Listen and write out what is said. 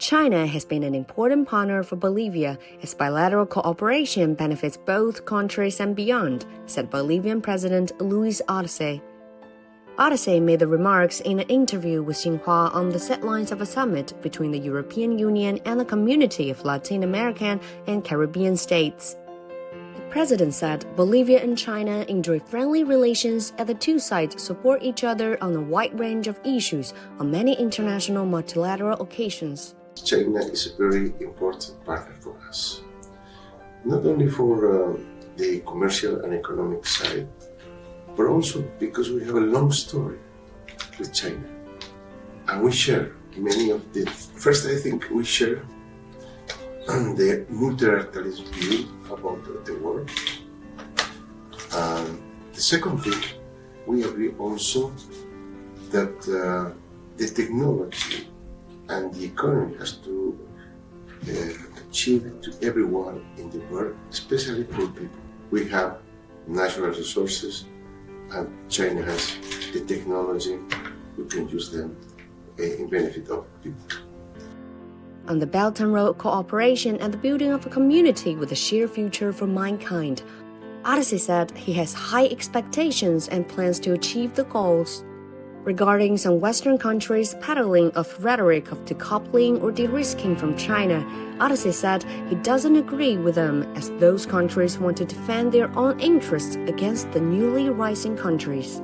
China has been an important partner for Bolivia as bilateral cooperation benefits both countries and beyond, said Bolivian President Luis Arce. Arce made the remarks in an interview with Xinhua on the sidelines of a summit between the European Union and the community of Latin American and Caribbean states. The president said Bolivia and China enjoy friendly relations as the two sides support each other on a wide range of issues on many international multilateral occasions. China is a very important partner for us, not only for the commercial and economic side, but also because we have a long story with China. And we share many of the, first I think we share the multilateralist view about the world. And the second thing, we agree also that the technology and the economy has to achieve to everyone in the world, especially poor people. We have natural resources and China has the technology, we can use them in benefit of people. On the Belt and Road cooperation and the building of a community with a shared future for mankind, Arce said he has high expectations and plans to achieve the goals. Regarding some Western countries' peddling of rhetoric of decoupling or de-risking from China, Arce said he doesn't agree with them as those countries want to defend their own interests against the newly rising countries.